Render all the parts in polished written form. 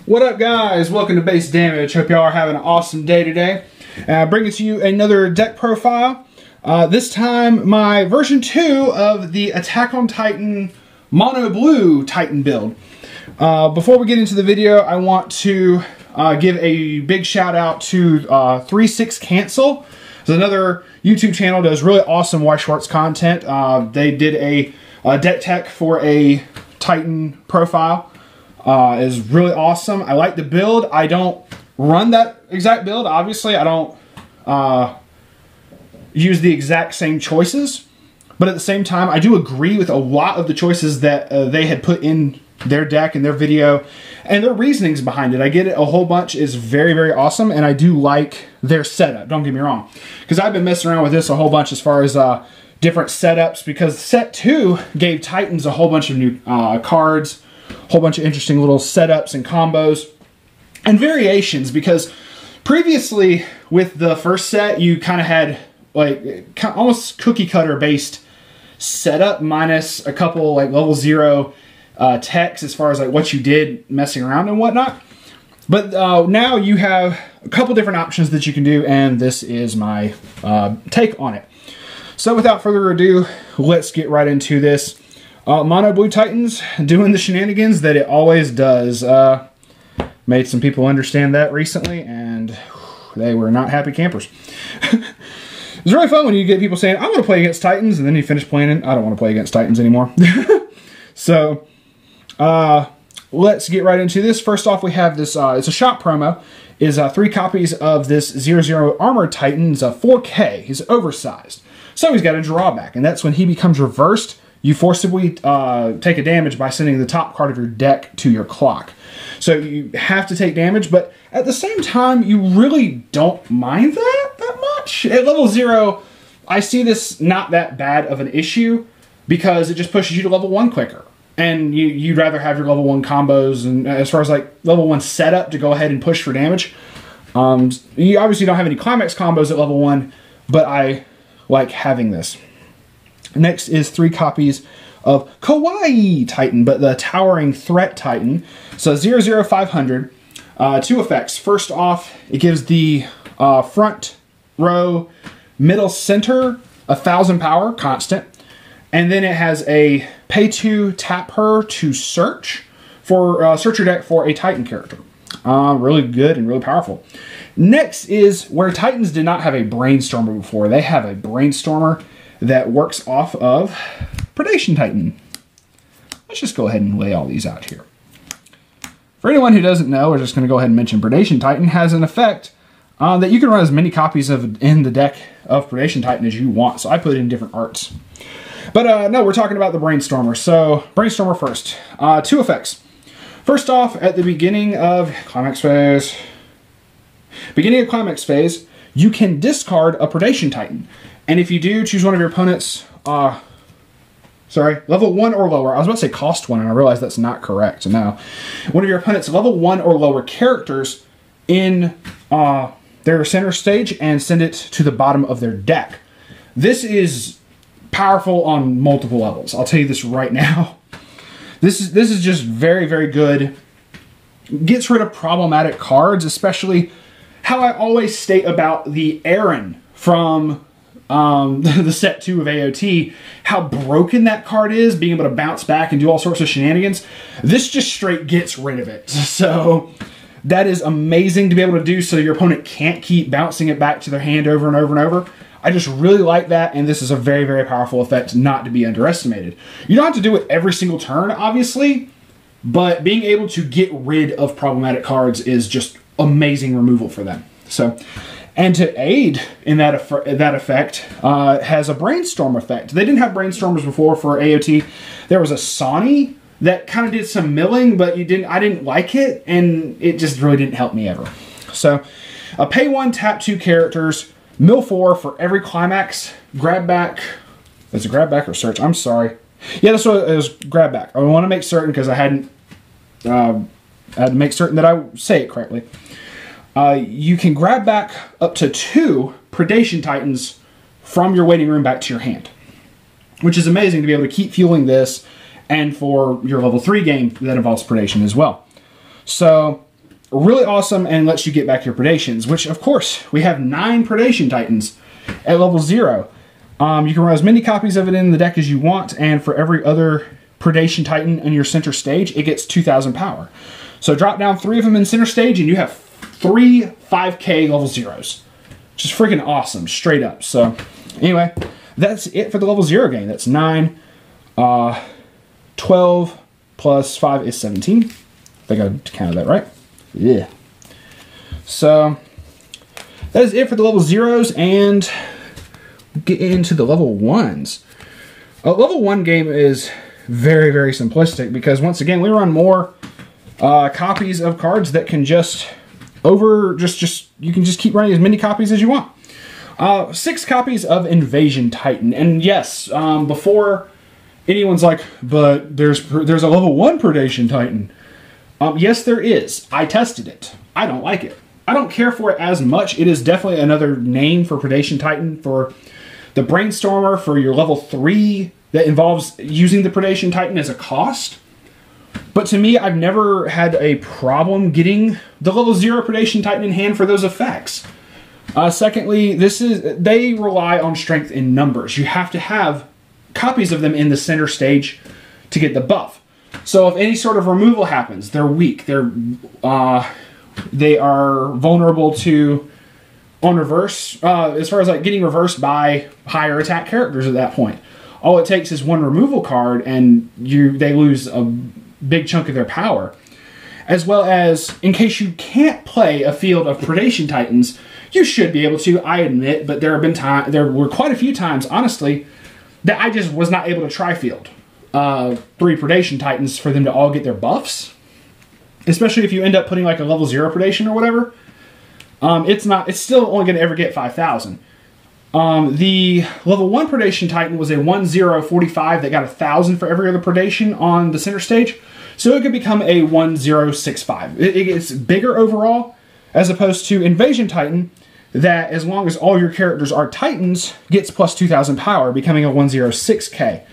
What up, guys? Welcome to Base Damage. Hope y'all are having an awesome day today. Bringing to you another deck profile. This time, my version 2 of the Attack on Titan Mono Blue Titan build. Before we get into the video, I want to give a big shout out to 36 Cancel. It's another YouTube channel that does really awesome Weiss Schwarz content. They did a deck tech for a Titan profile. Is really awesome. I like the build. I don't run that exact build. Obviously, I don't use the exact same choices. But at the same time, I do agree with a lot of the choices that they had put in their deck and their video. And their reasonings behind it. I get it. A whole bunch is very, very awesome. And I do like their setup. Don't get me wrong. Because I've been messing around with this a whole bunch as far as different setups. Because set 2 gave Titans a whole bunch of new cards. Whole bunch of interesting little setups and combos and variations, because previously with the first set you kind of had like almost cookie cutter based setup minus a couple like level 0 techs as far as like what you did messing around and whatnot. But now you have a couple different options that you can do, and this is my take on it. So without further ado, let's get right into this. Mono Blue Titans doing the shenanigans that it always does. Made some people understand that recently, and they were not happy campers. It's really fun when you get people saying, I want to play against Titans, and then you finish playing it. I don't want to play against Titans anymore. So, let's get right into this. First off, we have this, it's a shop promo. Is 3 copies of this 0-0 Armored Titan. It's a 4K. He's oversized. So he's got a drawback, and that's when he becomes reversed, you forcibly take a damage by sending the top card of your deck to your clock. So you have to take damage, but at the same time, you really don't mind that much. At level 0, I see this not that bad of an issue because it just pushes you to level 1 quicker. And you'd rather have your level 1 combos, and as far as like level 1 setup to go ahead and push for damage. You obviously don't have any climax combos at level 1, but I like having this. Next is 3 copies of Kawaii Titan, but the Towering Threat Titan. So 00500, 2 effects. First off, it gives the front row, middle center, 1000 power, constant. And then it has a pay 2, tap her to search for search your deck for a Titan character. Really good and really powerful. Next is where Titans did not have a Brainstormer before. They have a Brainstormer that works off of Predation Titan. Let's just go ahead and lay all these out here. For anyone who doesn't know, we're just going to go ahead and mention Predation Titan has an effect that you can run as many copies of in the deck of Predation Titan as you want. So I put it in different arts. But no, we're talking about the Brainstormer. So Brainstormer first. 2 effects. First off, at the beginning of Climax Phase, you can discard a Predation Titan. And if you do, choose one of your opponent's, level 1 or lower. I was about to say cost 1, and I realized that's not correct. No. One of your opponent's level 1 or lower characters in their center stage and send it to the bottom of their deck. This is powerful on multiple levels. I'll tell you this right now. This is just very, very good. Gets rid of problematic cards, especially how I always state about the Aaron from the set 2 of AOT, how broken that card is, being able to bounce back and do all sorts of shenanigans. This just straight gets rid of it. So that is amazing to be able to do, so your opponent can't keep bouncing it back to their hand over and over and over. I just really like that, and this is a very, very powerful effect not to be underestimated. You don't have to do it every single turn, obviously, but being able to get rid of problematic cards is just amazing removal for them. So, and to aid in that effect, has a Brainstorm effect. They didn't have Brainstormers before for AOT. There was a Sonny that kind of did some milling, but I didn't like it, and it just really didn't help me ever. So, pay 1, tap 2 characters, mill 4 for every climax, grab back. Is it grab back or search? I'm sorry. Yeah, that's what it was, grab back. I want to make certain because I had to make certain that I say it correctly. You can grab back up to 2 Predation Titans from your waiting room back to your hand, which is amazing to be able to keep fueling this, and for your level 3 game that involves Predation as well. So really awesome and lets you get back your predations, which of course we have 9 predation titans at level 0. You can run as many copies of it in the deck as you want, and for every other predation titan in your center stage, it gets 2,000 power. So drop down 3 of them in center stage and you have 3 5k level 0s. Which is freaking awesome, straight up. So anyway, that's it for the level 0 game. That's 9, 12 plus 5 is 17. I think I counted that right. Yeah. So that is it for the level 0s, and get into the level 1s. A level 1 game is very, very simplistic because once again we run more copies of cards that can just you can just keep running as many copies as you want. 6 copies of Invasion Titan, and yes, before anyone's like, but there's a level 1 Predation Titan. Yes, there is. I tested it. I don't like it. I don't care for it as much. It is definitely another name for Predation Titan, for the Brainstormer, for your level 3 that involves using the Predation Titan as a cost. But to me, I've never had a problem getting the level 0 Predation Titan in hand for those effects. Secondly, they rely on strength in numbers. You have to have copies of them in the center stage to get the buff. So if any sort of removal happens, they're weak. They are vulnerable to on reverse, as far as like getting reversed by higher attack characters at that point. All it takes is 1 removal card and they lose a big chunk of their power. As well as, in case you can't play a field of Predation Titans, you should be able to, I admit, but there were quite a few times, honestly, that I just was not able to tri-field 3 Predation Titans for them to all get their buffs. Especially if you end up putting like a level 0 Predation or whatever. It's still only going to ever get 5,000. The level 1 Predation Titan was a 1-0-45 that got 1,000 for every other Predation on the center stage. So it could become a 1-0-65. It gets bigger overall, as opposed to Invasion Titan, that as long as all your characters are Titans, gets plus 2,000 power, becoming a 1-0-6k.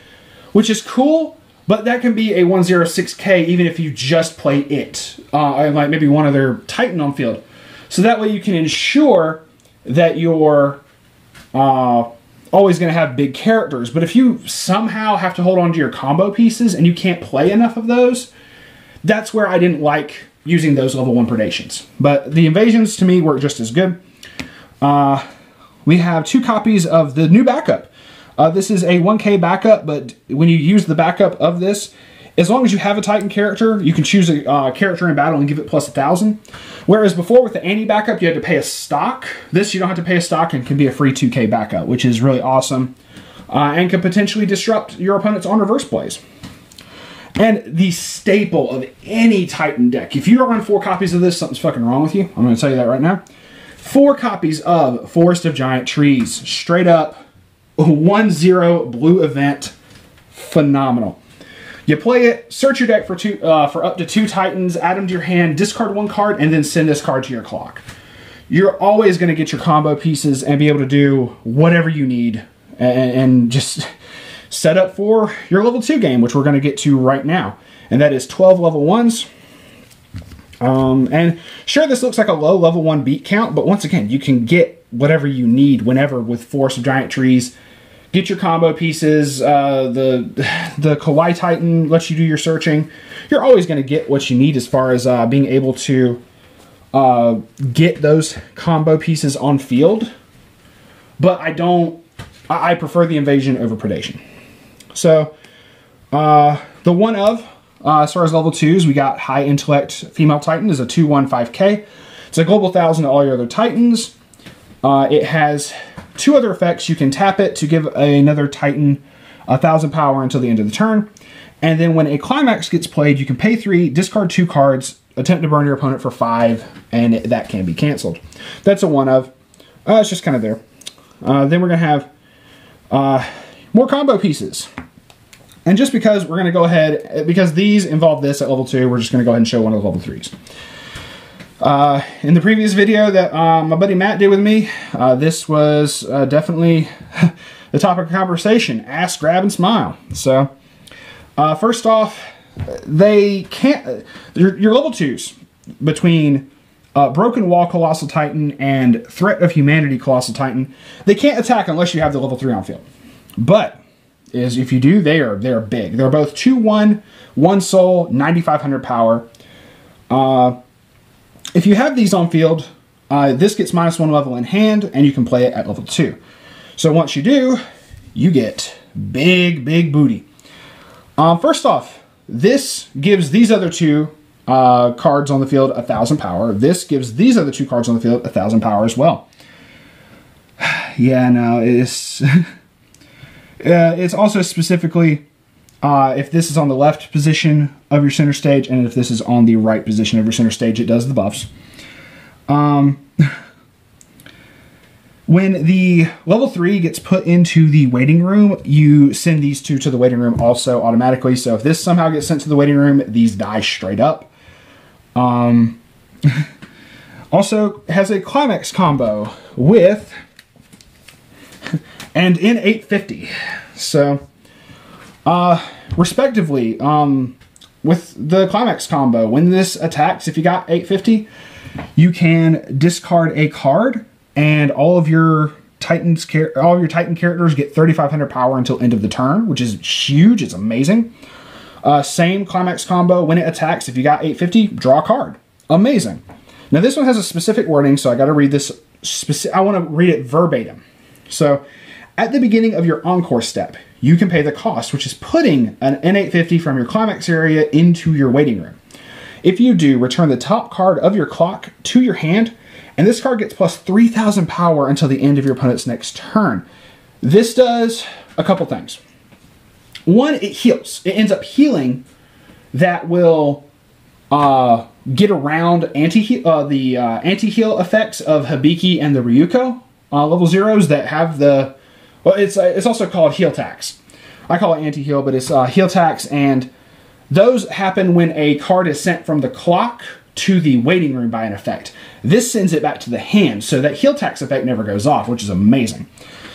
Which is cool, but that can be a 1-0-6k even if you just play it. And like maybe one other Titan on field. So that way you can ensure that you're always going to have big characters. But if you somehow have to hold on to your combo pieces and you can't play enough of those, that's where I didn't like using those level 1 Predations. But the Invasions to me work just as good. We have 2 copies of the new backup. This is a 1k backup, but when you use the backup of this, as long as you have a Titan character, you can choose a character in battle and give it plus 1,000. Whereas before with the anti-backup, you had to pay a stock. This, you don't have to pay a stock and can be a free 2k backup, which is really awesome. And can potentially disrupt your opponent's on reverse plays. And the staple of any Titan deck, if you don't run 4 copies of this, something's fucking wrong with you. I'm going to tell you that right now. 4 copies of Forest of Giant Trees. Straight up, 1-0 blue event. Phenomenal. You play it, search your deck for up to 2 Titans, add them to your hand, discard 1 card, and then send this card to your clock. You're always going to get your combo pieces and be able to do whatever you need and just set up for your level 2 game, which we're going to get to right now. And that is 12 level 1s. And sure, this looks like a low level 1 beat count, but once again, you can get whatever you need whenever with Forest of Giant Trees. Get your combo pieces. The Kawaii Titan lets you do your searching. You're always going to get what you need as far as being able to get those combo pieces on field. But I prefer the Invasion over Predation. So, the one of, as far as level 2s, we got High Intellect Female Titan is a 2-1-5k. It's a global 1,000 to all your other Titans. It has 2 other effects. You can tap it to give another Titan 1,000 power until the end of the turn. And then when a climax gets played, you can pay 3, discard 2 cards, attempt to burn your opponent for 5, and that can be canceled. That's a one of. It's just kind of there. Then we're going to have more combo pieces. And just because we're going to go ahead, because these involve this at level 2, we're just going to go ahead and show one of the level 3s. In the previous video that my buddy Matt did with me, this was definitely the topic of conversation. Ask, grab, and smile. So, first off, they can't... Your level 2s, between Broken Wall Colossal Titan and Threat of Humanity Colossal Titan. They can't attack unless you have the level 3 on field. But if you do, they are big. They're both 2/1, 1 soul, 9,500 power. If you have these on field, this gets -1 level in hand, and you can play it at level 2. So once you do, you get big booty. First off, this gives these other two cards on the field 1,000 power. This gives these other two cards on the field 1,000 power as well. Yeah, no, it's it's also specifically if this is on the left position of your center stage, and if this is on the right position of your center stage, it does the buffs. When the level 3 gets put into the waiting room, you send these two to the waiting room also automatically. So if this somehow gets sent to the waiting room, these die straight up. Also has a climax combo with and in 850. So respectively, with the climax combo, when this attacks, if you got 850, you can discard a card, and all of your Titan characters get 3,500 power until end of the turn, which is huge. It's amazing. Same climax combo. When it attacks, if you got 850, draw a card. Amazing. Now this one has a specific wording, so I got to read this. I want to read it verbatim. So, at the beginning of your encore step, you can pay the cost, which is putting an N850 from your climax area into your waiting room. If you do, return the top card of your clock to your hand, and this card gets plus 3,000 power until the end of your opponent's next turn. This does a couple things. One, it heals. It ends up healing that will get around the anti-heal effects of Hibiki and the Ryuko level 0s that have the... Well, it's also called heal tax. I call it anti-heal, but it's heal tax, and those happen when a card is sent from the clock to the waiting room by an effect. This sends it back to the hand, so that heal tax effect never goes off, which is amazing.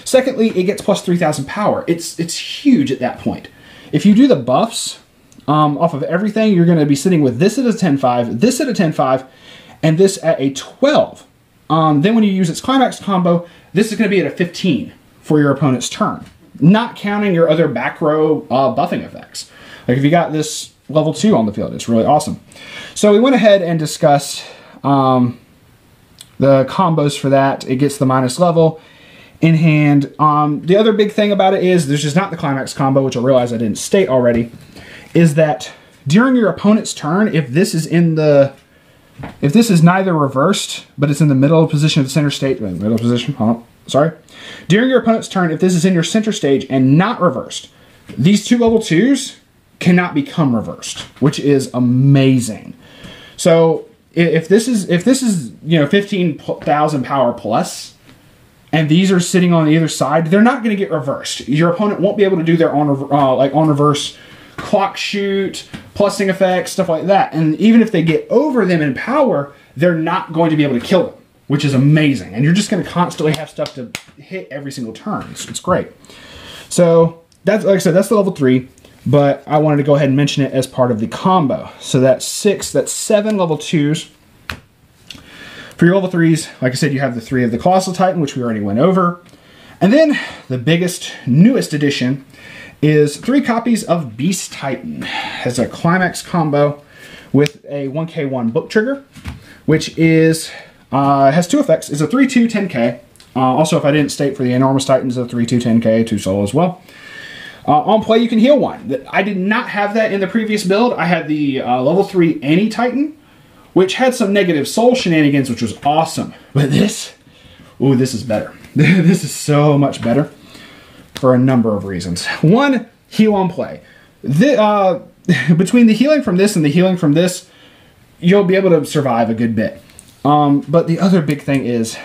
Secondly, it gets plus 3,000 power. It's huge at that point. If you do the buffs off of everything, you're going to be sitting with this at a 10-5, this at a 10-5, and this at a 12. Then when you use its climax combo, this is going to be at a 15 for your opponent's turn, not counting your other back row buffing effects. Like if you got this level 2 on the field, it's really awesome. So we went ahead and discussed the combos for that. It gets the minus level in hand. The other big thing about it is, there's just not the climax combo, which I realize I didn't state already, is that during your opponent's turn, if this is neither reversed, but it's in the middle position of the center stage, during your opponent's turn, if this is in your center stage and not reversed, these two level 2s cannot become reversed, which is amazing. So if this is 15,000 power plus, and these are sitting on either side, they're not going to get reversed. Your opponent won't be able to do their on reverse clock shoot, plusing effects, stuff like that. And even if they get over them in power, they're not going to be able to kill them, which is amazing. And you're just going to constantly have stuff to hit every single turn. It's great. So that's, like I said, that's the level 3. But I wanted to go ahead and mention it as part of the combo. So that's 7 level 2s. For your level 3s, like I said, you have the 3 of the Colossal Titan, which we already went over. And then the biggest, newest addition is 3 copies of Beast Titan. It has a climax combo with a 1k1 book trigger, which is has 2 effects. It's a 3/2 10k. Also, if I didn't state, for the Enormous Titans, a 3/2 10k, 2 soul as well. On play, you can heal 1. I did not have that in the previous build. I had the level 3 Anti-Titan, which had some negative soul shenanigans, which was awesome. But this, ooh, this is better. This is so much better for a number of reasons. One, heal on play. Between the healing from this and the healing from this, you'll be able to survive a good bit. But the other big thing is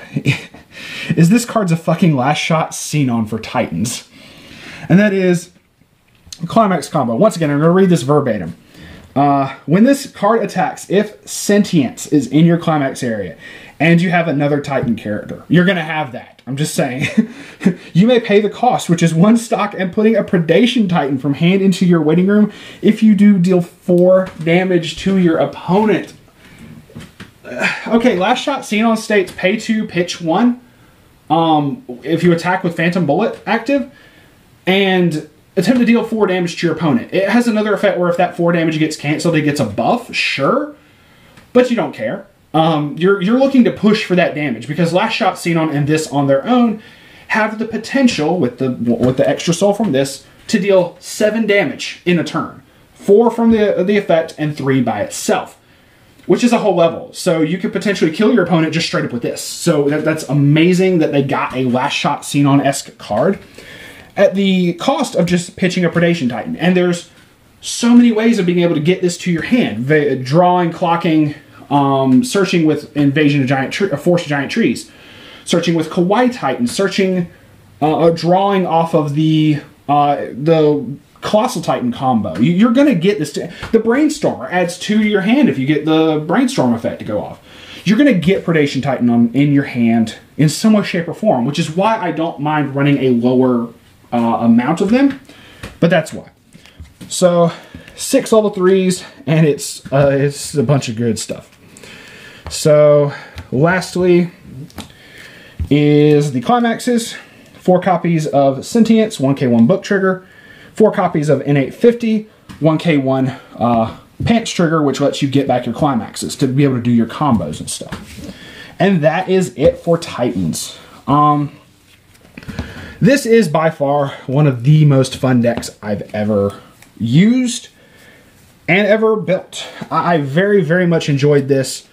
this card's a fucking last shot Xenon for Titans. And that is climax combo. Once again, I'm going to read this verbatim. When this card attacks, if Sentience is in your climax area and you have another Titan character, you're going to have that. I'm just saying. You may pay the cost, which is 1 stock and putting a Predation Titan from hand into your waiting room. If you do, deal 4 damage to your opponent. okay, last shot Xenon states pay 2, pitch 1. If you attack with Phantom Bullet active, and attempt to deal 4 damage to your opponent. It has another effect where if that 4 damage gets canceled, it gets a buff, sure, but you don't care. You're looking to push for that damage, because last shot Xenon and this on their own have the potential, with the extra soul from this, to deal 7 damage in a turn. 4 from the effect and 3 by itself, which is a whole level. So you could potentially kill your opponent just straight up with this. So that's amazing that they got a last shot Xenon-esque card at the cost of just pitching a Predation Titan. And there's so many ways of being able to get this to your hand. Drawing, clocking, searching with Invasion of Force of Giant Trees, searching with Kawaii Titan, searching, drawing off of the Colossal Titan combo. You're going to get this. The Brainstormer adds 2 to your hand if you get the Brainstorm effect to go off. You're going to get Predation Titan in your hand in some way, shape, or form, which is why I don't mind running a lower amount of them, but that's why. So 6 level 3s, and it's a bunch of good stuff. So lastly is the climaxes. 4 copies of Sentience, 1k1 book trigger, 4 copies of N850, 1k1 pants trigger, which lets you get back your climaxes to be able to do your combos and stuff. And that is it for Titans. This is by far one of the most fun decks I've ever used and ever built. I very, very much enjoyed this.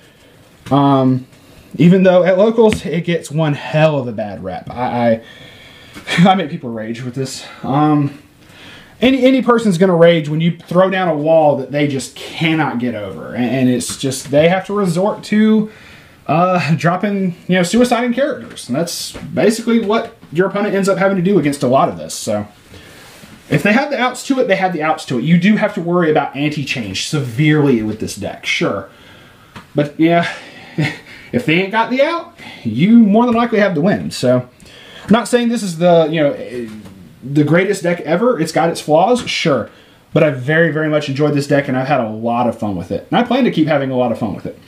Even though at locals it gets one hell of a bad rep. I make people rage with this. Any person's gonna rage when you throw down a wall that they just cannot get over, and it's just they have to resort to dropping, suiciding characters, and that's basically what your opponent ends up having to do against a lot of this. So if they have the outs to it, they have the outs to it. You do have to worry about anti-change severely with this deck, sure, but yeah, if they ain't got the out, you more than likely have the win. So I'm not saying this is the greatest deck ever. It's got its flaws, sure, but I very, very much enjoyed this deck, and I've had a lot of fun with it, and I plan to keep having a lot of fun with it.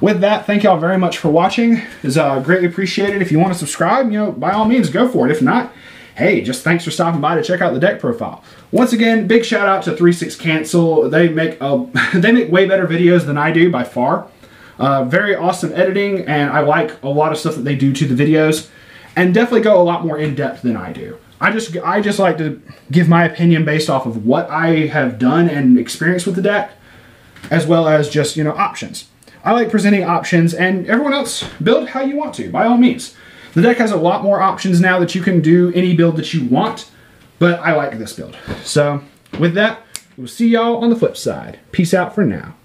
With that, thank y'all very much for watching. It's greatly appreciated. If you want to subscribe, by all means, go for it. If not, hey, just thanks for stopping by to check out the deck profile. Once again, big shout out to 36 Cancel. They make way better videos than I do by far. Very awesome editing, and I like a lot of stuff that they do to the videos, and definitely go a lot more in depth than I do. I just like to give my opinion based off of what I have done and experienced with the deck, as well as just, options. I like presenting options, and everyone else build how you want to, by all means. The deck has a lot more options now that you can do any build that you want, but I like this build. So with that, we'll see y'all on the flip side. Peace out for now.